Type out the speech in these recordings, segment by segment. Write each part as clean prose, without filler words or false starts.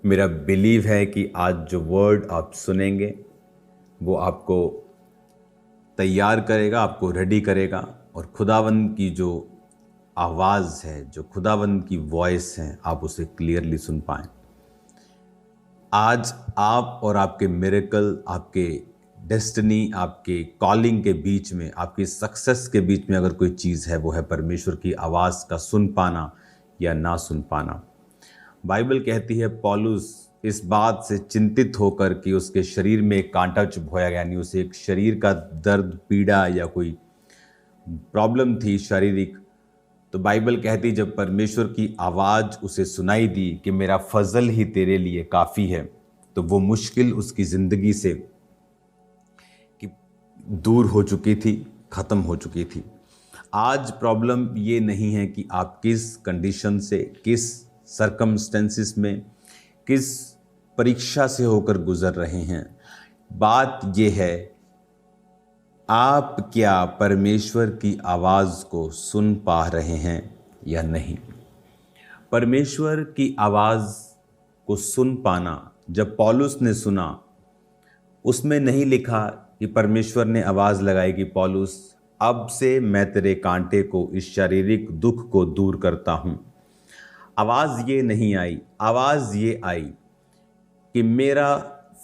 मेरा बिलीव है कि आज जो वर्ड आप सुनेंगे वो आपको तैयार करेगा, आपको रेडी करेगा और खुदावंद की जो आवाज़ है, जो खुदावंद की वॉइस है, आप उसे क्लियरली सुन पाएँ। आज आप और आपके मिरेकल, आपके डेस्टिनी, आपके कॉलिंग के बीच में, आपकी सक्सेस के बीच में अगर कोई चीज़ है, वो है परमेश्वर की आवाज़ का सुन पाना या ना सुन पाना। बाइबल कहती है पौलुस इस बात से चिंतित होकर कि उसके शरीर में एक कांटा चुभोया गया, यानी उसे एक शरीर का दर्द, पीड़ा या कोई प्रॉब्लम थी शारीरिक। तो बाइबल कहती जब परमेश्वर की आवाज़ उसे सुनाई दी कि मेरा फजल ही तेरे लिए काफ़ी है, तो वो मुश्किल उसकी ज़िंदगी से कि दूर हो चुकी थी, ख़त्म हो चुकी थी। आज प्रॉब्लम ये नहीं है कि आप किस कंडीशन से, किस सरकमस्टेंसेस में, किस परीक्षा से होकर गुजर रहे हैं। बात ये है, आप क्या परमेश्वर की आवाज़ को सुन पा रहे हैं या नहीं। परमेश्वर की आवाज़ को सुन पाना, जब पौलुस ने सुना, उसमें नहीं लिखा कि परमेश्वर ने आवाज़ लगाई कि पौलुस अब से मैं तेरे कांटे को, इस शारीरिक दुख को दूर करता हूँ। आवाज़ ये नहीं आई, आवाज़ ये आई कि मेरा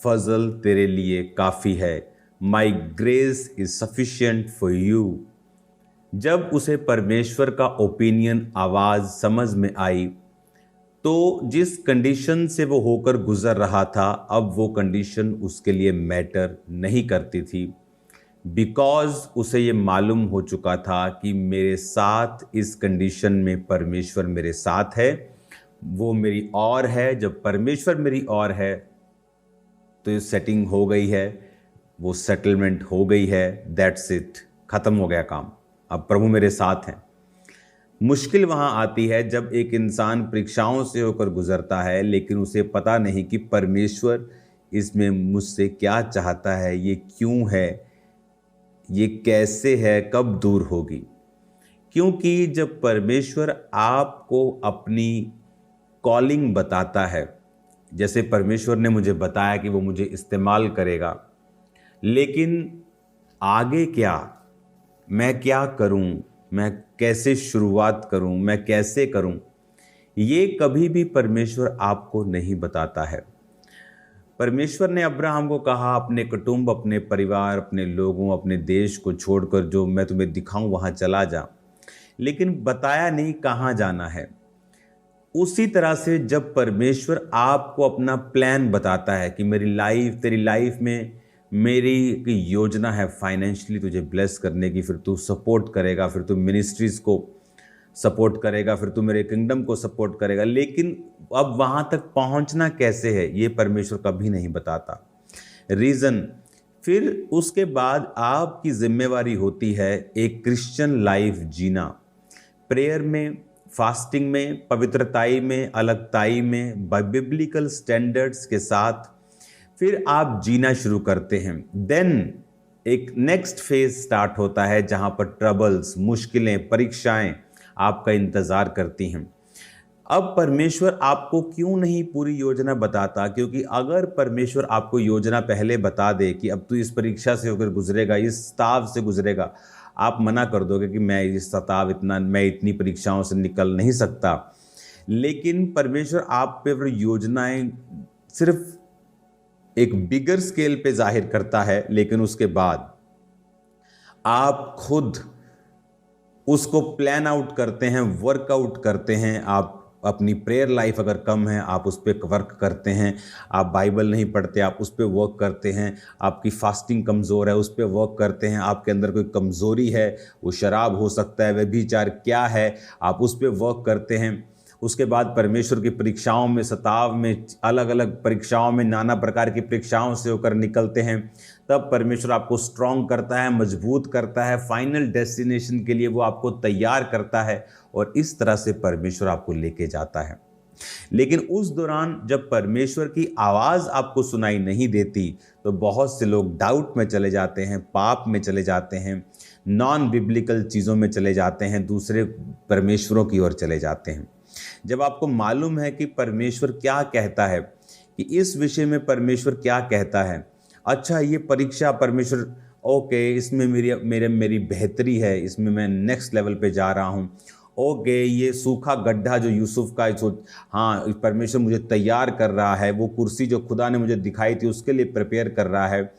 फजल तेरे लिए काफ़ी है, माई grace is sufficient for you. जब उसे परमेश्वर का ओपिनियन, आवाज़ समझ में आई, तो जिस कंडीशन से वो होकर गुजर रहा था, अब वो कंडीशन उसके लिए मैटर नहीं करती थी, बिकॉज उसे ये मालूम हो चुका था कि मेरे साथ इस कंडीशन में परमेश्वर मेरे साथ है, वो मेरी और है। जब परमेश्वर मेरी और है तो ये सेटिंग हो गई है, वो सेटलमेंट हो गई है, दैट्स इट, ख़त्म हो गया काम, अब प्रभु मेरे साथ हैं। मुश्किल वहाँ आती है जब एक इंसान परीक्षाओं से होकर गुजरता है, लेकिन उसे पता नहीं कि परमेश्वर इसमें मुझसे क्या चाहता है, ये क्यों है, ये कैसे है, कब दूर होगी। क्योंकि जब परमेश्वर आपको अपनी कॉलिंग बताता है, जैसे परमेश्वर ने मुझे बताया कि वो मुझे इस्तेमाल करेगा, लेकिन आगे क्या, मैं क्या करूं, मैं कैसे शुरुआत करूं, मैं कैसे करूं, ये कभी भी परमेश्वर आपको नहीं बताता है। परमेश्वर ने अब्राहम को कहा अपने कुटुंब, अपने परिवार, अपने लोगों, अपने देश को छोड़कर जो मैं तुम्हें दिखाऊं वहां चला जा, लेकिन बताया नहीं कहाँ जाना है। उसी तरह से जब परमेश्वर आपको अपना प्लान बताता है कि मेरी लाइफ, तेरी लाइफ में मेरी एक योजना है फाइनेंशियली तुझे ब्लेस करने की, फिर तू सपोर्ट करेगा, फिर तू मिनिस्ट्रीज़ को सपोर्ट करेगा, फिर तू मेरे किंगडम को सपोर्ट करेगा, लेकिन अब वहाँ तक पहुँचना कैसे है ये परमेश्वर कभी नहीं बताता। रीज़न, फिर उसके बाद आपकी जिम्मेवारी होती है एक क्रिश्चियन लाइफ जीना, प्रेयर में, फास्टिंग में, पवित्रताई में, अलगताई में, बिब्लिकल स्टैंडर्ड्स के साथ फिर आप जीना शुरू करते हैं। देन एक नेक्स्ट फेज स्टार्ट होता है जहां पर ट्रबल्स, मुश्किलें, परीक्षाएं आपका इंतज़ार करती हैं। अब परमेश्वर आपको क्यों नहीं पूरी योजना बताता? क्योंकि अगर परमेश्वर आपको योजना पहले बता दे कि अब तू इस परीक्षा से होकर गुजरेगा, इस स्ताव से गुजरेगा, आप मना कर दोगे कि मैं इस स्ताव, मैं इतनी परीक्षाओं से निकल नहीं सकता। लेकिन परमेश्वर आप पे योजनाएं सिर्फ एक बिगर स्केल पे जाहिर करता है, लेकिन उसके बाद आप खुद उसको प्लान आउट करते हैं, वर्कआउट करते हैं। आप अपनी प्रेयर लाइफ अगर कम है, आप उस पर वर्क करते हैं। आप बाइबल नहीं पढ़ते, आप उस पर वर्क करते हैं। आपकी फास्टिंग कमज़ोर है, उस पर वर्क करते हैं। आपके अंदर कोई कमज़ोरी है, वो शराब हो सकता है, व्यभिचार क्या है, आप उस पर वर्क करते हैं। उसके बाद परमेश्वर की परीक्षाओं में, सताव में, अलग अलग परीक्षाओं में, नाना प्रकार की परीक्षाओं से होकर निकलते हैं। तब परमेश्वर आपको स्ट्रॉन्ग करता है, मजबूत करता है, फाइनल डेस्टिनेशन के लिए वो आपको तैयार करता है, और इस तरह से परमेश्वर आपको लेके जाता है। लेकिन उस दौरान जब परमेश्वर की आवाज़ आपको सुनाई नहीं देती, तो बहुत से लोग डाउट में चले जाते हैं, पाप में चले जाते हैं, नॉन बिब्लिकल चीज़ों में चले जाते हैं, दूसरे परमेश्वरों की ओर चले जाते हैं। जब आपको मालूम है कि परमेश्वर क्या कहता है, कि इस विषय में परमेश्वर क्या कहता है। अच्छा, ये परीक्षा परमेश्वर, ओके, इसमें मेरी बेहतरी है, इसमें मैं नेक्स्ट लेवल पे जा रहा हूँ। ओके, ये सूखा गड्ढा जो यूसुफ का, हाँ, परमेश्वर मुझे तैयार कर रहा है, वो कुर्सी जो खुदा ने मुझे दिखाई थी उसके लिए प्रिपेयर कर रहा है।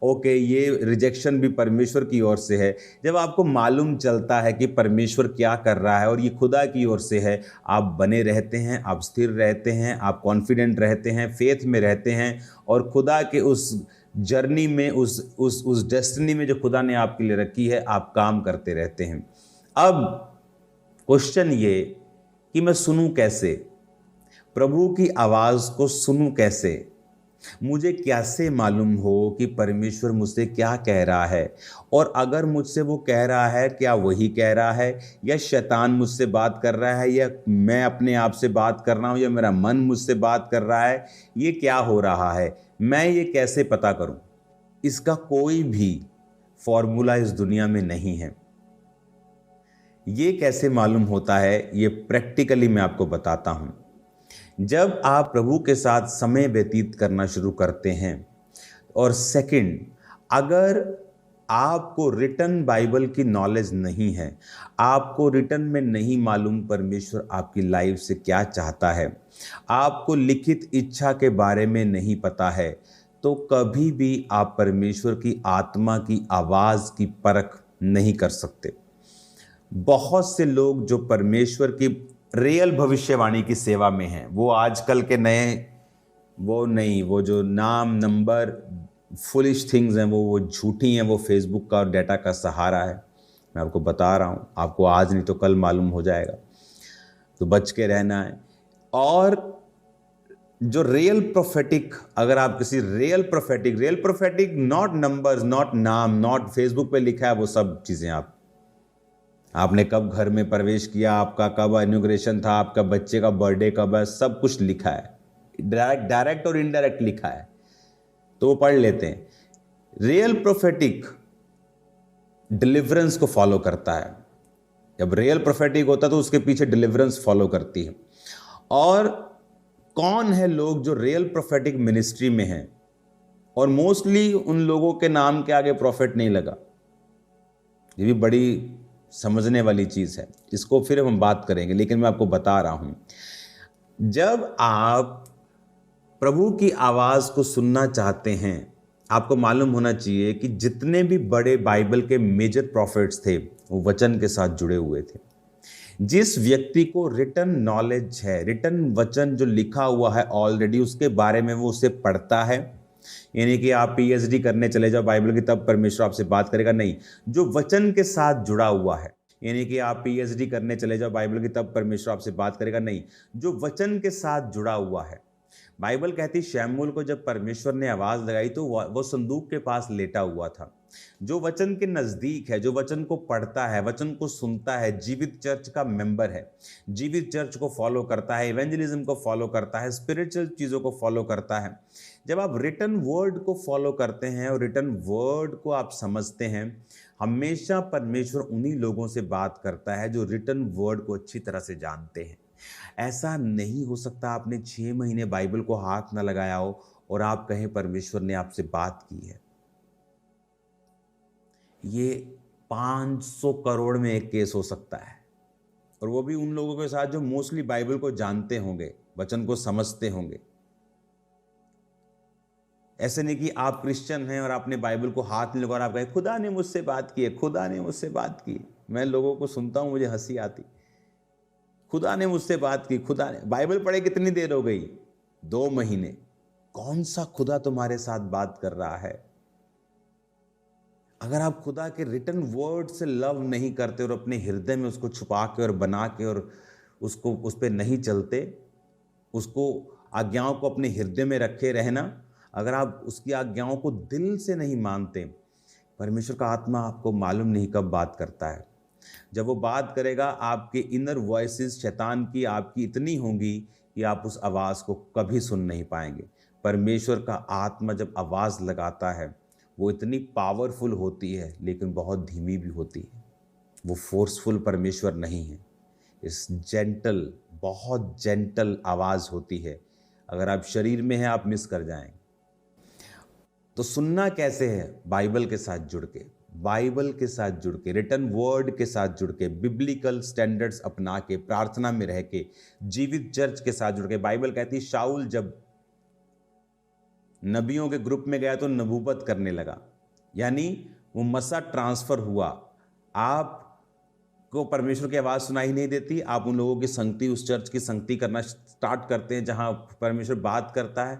ओके, ये रिजेक्शन भी परमेश्वर की ओर से है। जब आपको मालूम चलता है कि परमेश्वर क्या कर रहा है और ये खुदा की ओर से है, आप बने रहते हैं, आप स्थिर रहते हैं, आप कॉन्फिडेंट रहते हैं, फेथ में रहते हैं, और खुदा के उस जर्नी में, उस डेस्टिनी में जो खुदा ने आपके लिए रखी है, आप काम करते रहते हैं। अब क्वेश्चन ये कि मैं सुनूं कैसे, प्रभु की आवाज़ को सुनूं कैसे, मुझे कैसे मालूम हो कि परमेश्वर मुझसे क्या कह रहा है, और अगर मुझसे वो कह रहा है, क्या वही कह रहा है, या शैतान मुझसे बात कर रहा है, या मैं अपने आप से बात कर रहा हूँ, या मेरा मन मुझसे बात कर रहा है, ये क्या हो रहा है, मैं ये कैसे पता करूं। इसका कोई भी फॉर्मूला इस दुनिया में नहीं है। ये कैसे मालूम होता है, ये प्रैक्टिकली मैं आपको बताता हूं। जब आप प्रभु के साथ समय व्यतीत करना शुरू करते हैं, और सेकंड, अगर आपको रिटन बाइबल की नॉलेज नहीं है, आपको रिटन में नहीं मालूम परमेश्वर आपकी लाइफ से क्या चाहता है, आपको लिखित इच्छा के बारे में नहीं पता है, तो कभी भी आप परमेश्वर की आत्मा की आवाज़ की परख नहीं कर सकते। बहुत से लोग जो परमेश्वर की रियल भविष्यवाणी की सेवा में हैं, वो आजकल के नए, वो नहीं, वो जो नाम नंबर फुलिश थिंग्स हैं, वो झूठी हैं, वो फेसबुक का और डाटा का सहारा है। मैं आपको बता रहा हूँ, आपको आज नहीं तो कल मालूम हो जाएगा, तो बच के रहना है। और जो रियल प्रोफेटिक, अगर आप किसी real prophetic, not numbers, not नाम, नॉट फेसबुक पे लिखा है वो सब चीज़ें, आपने कब घर में प्रवेश किया, आपका कब इनॉग्रेशन था, आपका बच्चे का बर्थडे कब है, सब कुछ लिखा है, डायरेक्ट और इनडायरेक्ट लिखा है, तो वो पढ़ लेते हैं। रियल प्रोफेटिक डिलीवरेंस को फॉलो करता है। जब रियल प्रोफेटिक होता है तो उसके पीछे डिलीवरेंस फॉलो करती है। और कौन है लोग जो रियल प्रोफेटिक मिनिस्ट्री में हैं, और मोस्टली उन लोगों के नाम के आगे प्रॉफिट नहीं लगा। ये भी बड़ी समझने वाली चीज़ है, इसको फिर हम बात करेंगे, लेकिन मैं आपको बता रहा हूं, जब आप प्रभु की आवाज़ को सुनना चाहते हैं, आपको मालूम होना चाहिए कि जितने भी बड़े बाइबल के मेजर प्रॉफिट्स थे, वो वचन के साथ जुड़े हुए थे। जिस व्यक्ति को रिटन नॉलेज है, रिटन वचन जो लिखा हुआ है ऑलरेडी, उसके बारे में वो उसे पढ़ता है, यानी कि आप पीएचडी करने चले जाओ बाइबल की, तब परमेश्वर आपसे बात करेगा, नहीं, जो वचन के साथ जुड़ा हुआ है, यानी कि आप पीएचडी करने चले जाओ बाइबल की, तब परमेश्वर आपसे बात करेगा, नहीं, जो वचन के साथ जुड़ा हुआ है। बाइबल कहती, शमूएल को जब परमेश्वर ने आवाज लगाई तो वो संदूक के पास लेटा हुआ था। जो वचन के नजदीक है, जो वचन को पढ़ता है, वचन को सुनता है, जीवित चर्च का मेंबर है, जीवित चर्च को फॉलो करता है, इवेंजलिज्म को फॉलो करता है, स्पिरिचुअल चीजों को फॉलो करता है। जब आप रिटन वर्ड को फॉलो करते हैं और रिटन वर्ड को आप समझते हैं, हमेशा परमेश्वर उन्हीं लोगों से बात करता है जो रिटन वर्ड को अच्छी तरह से जानते हैं। ऐसा नहीं हो सकता आपने 6 महीने बाइबल को हाथ ना लगाया हो और आप कहें परमेश्वर ने आपसे बात की है। ये 500 करोड़ में एक केस हो सकता है, और वो भी उन लोगों के साथ जो मोस्टली बाइबल को जानते होंगे, वचन को समझते होंगे। ऐसे नहीं कि आप क्रिश्चियन हैं और आपने बाइबल को हाथ नहीं लगाया और आप कहें खुदा ने मुझसे बात की है, खुदा ने मुझसे बात की। मैं लोगों को सुनता हूं, मुझे हंसी आती, खुदा ने मुझसे बात की, खुदा ने। बाइबल पढ़े कितनी देर हो गई? 2 महीने। कौन सा खुदा तुम्हारे साथ बात कर रहा है? अगर आप खुदा के रिटन वर्ड से लव नहीं करते और अपने हृदय में उसको छुपा के और बना के और उसको उस पर नहीं चलते, उसको आज्ञाओं को अपने हृदय में रखे रहना, अगर आप उसकी आज्ञाओं को दिल से नहीं मानते, परमेश्वर का आत्मा आपको मालूम नहीं कब बात करता है। जब वो बात करेगा, आपके इनर वॉइसेस शैतान की आपकी इतनी होंगी कि आप उस आवाज़ को कभी सुन नहीं पाएंगे। परमेश्वर का आत्मा जब आवाज़ लगाता है, वो इतनी पावरफुल होती है लेकिन बहुत धीमी भी होती है। वो फोर्सफुल परमेश्वर नहीं है, इस जेंटल, बहुत जेंटल आवाज़ होती है। अगर आप शरीर में हैं, आप मिस कर जाएंगे। तो सुनना कैसे है? बाइबल के साथ जुड़ के, बाइबल के साथ जुड़ के, रिटन वर्ड के साथ जुड़ के, बिब्लिकल स्टैंडर्ड्स अपना के, प्रार्थना में रह के, जीवित चर्च के साथ जुड़ के। बाइबल कहती है शाऊल जब नबियों के ग्रुप में गया तो नबूवत करने लगा, यानी वो मसा ट्रांसफर हुआ। आपको परमेश्वर की आवाज़ सुनाई नहीं देती, आप उन लोगों की संगति, उस चर्च की संगति करना स्टार्ट करते हैं जहां परमेश्वर बात करता है,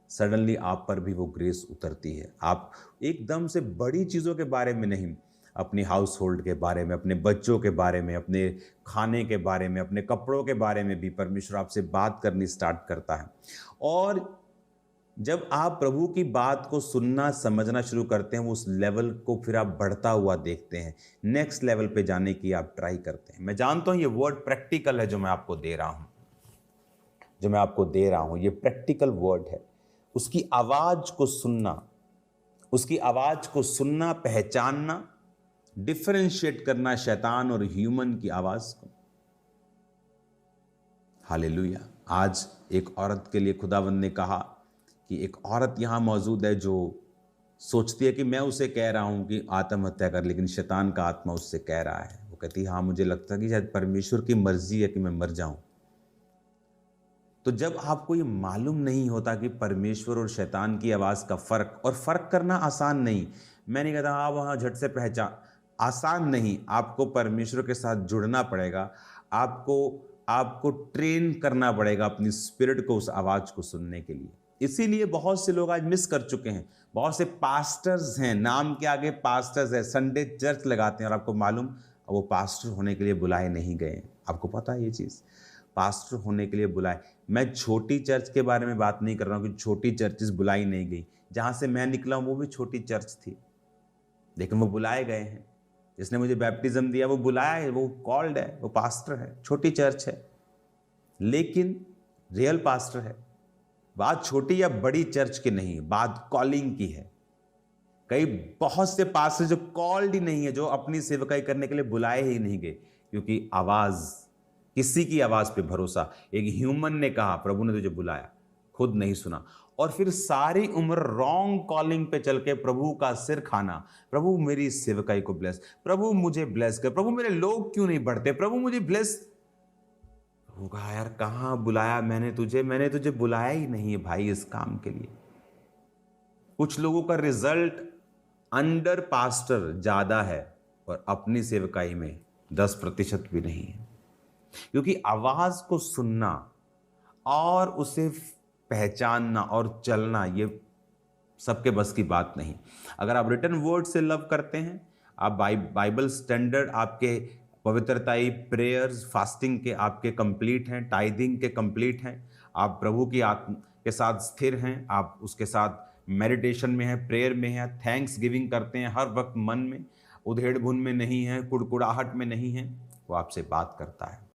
सडनली आप पर भी वो ग्रेस उतरती है। आप एकदम से बड़ी चीज़ों के बारे में नहीं, अपनी हाउस होल्ड के बारे में, अपने बच्चों के बारे में, अपने खाने के बारे में, अपने कपड़ों के बारे में भी परमेश्वर आपसे बात करनी स्टार्ट करता है। और जब आप प्रभु की बात को सुनना समझना शुरू करते हैं, उस लेवल को फिर आप बढ़ता हुआ देखते हैं, नेक्स्ट लेवल पे जाने की आप ट्राई करते हैं। मैं जानता हूं ये वर्ड प्रैक्टिकल है जो मैं आपको दे रहा हूं, ये प्रैक्टिकल वर्ड है। उसकी आवाज को सुनना, पहचानना, डिफरेंशिएट करना शैतान और ह्यूमन की आवाज को। हालेलुया। आज एक औरत के लिए खुदावंद ने कहा कि एक औरत यहां मौजूद है जो सोचती है कि मैं उसे कह रहा हूं कि आत्महत्या कर, लेकिन शैतान का आत्मा उससे कह रहा है। वो कहती है हाँ, मुझे लगता है कि शायद परमेश्वर की मर्जी है कि मैं मर जाऊं। तो जब आपको ये मालूम नहीं होता कि परमेश्वर और शैतान की आवाज़ का फर्क करना आसान नहीं, मैं नहीं कहता हाँ वहाँ झट से पहचान, आसान नहीं। आपको परमेश्वर के साथ जुड़ना पड़ेगा, आपको ट्रेन करना पड़ेगा अपनी स्पिरिट को उस आवाज़ को सुनने के लिए। इसीलिए बहुत से लोग आज मिस कर चुके हैं। बहुत से पास्टर्स हैं, नाम के आगे पास्टर्स है, संडे चर्च लगाते हैं, और आपको मालूम वो पास्टर होने के लिए बुलाए नहीं गए। आपको पता है ये चीज़, पास्टर होने के लिए बुलाए। मैं छोटी चर्च के बारे में बात नहीं कर रहा हूँ कि छोटी चर्चेस बुलाई नहीं गई। जहाँ से मैं निकला हूँ वो भी छोटी चर्च थी, लेकिन वो बुलाए गए हैं। जिसने मुझे बैप्टिज्म दिया वो बुलाया है, वो कॉल्ड है, वो पास्टर है। छोटी चर्च है लेकिन रियल पास्टर है। बात छोटी या बड़ी चर्च की नहीं, बात कॉलिंग की है। कई बहुत से पास्टर जो कॉल्ड ही नहीं है, जो अपनी सेवकाई करने के लिए बुलाए ही नहीं गए, क्योंकि आवाज, किसी की आवाज पे भरोसा। एक ह्यूमन ने कहा प्रभु ने तुझे बुलाया, खुद नहीं सुना, और फिर सारी उम्र रॉन्ग कॉलिंग पे चल के प्रभु का सिर खाना। प्रभु मेरी सेवकाई को ब्लेस, प्रभु मुझे ब्लेस कर, प्रभु मेरे लोग क्यों नहीं बढ़ते, प्रभु मुझे ब्लेस। प्रभु कहा यार कहां बुलाया मैंने तुझे बुलाया ही नहीं है भाई इस काम के लिए। कुछ लोगों का रिजल्ट अंडर पास्टर ज्यादा है और अपनी सेवकाई में 10% भी नहीं है, क्योंकि आवाज को सुनना और उसे पहचानना और चलना ये सबके बस की बात नहीं। अगर आप रिटन वर्ड से लव करते हैं, आप बाइबल स्टैंडर्ड आपके पवित्रताई, प्रेयर्स, फास्टिंग के आपके कंप्लीट हैं, टाइदिंग के कंप्लीट हैं, आप प्रभु की आत्मा के साथ स्थिर हैं, आप उसके साथ मेडिटेशन में हैं, प्रेयर में हैं, थैंक्स गिविंग करते हैं हर वक्त मन में, उधेड़ बुन में नहीं है, कुड़कुड़ाहट में नहीं है, वो आपसे बात करता है।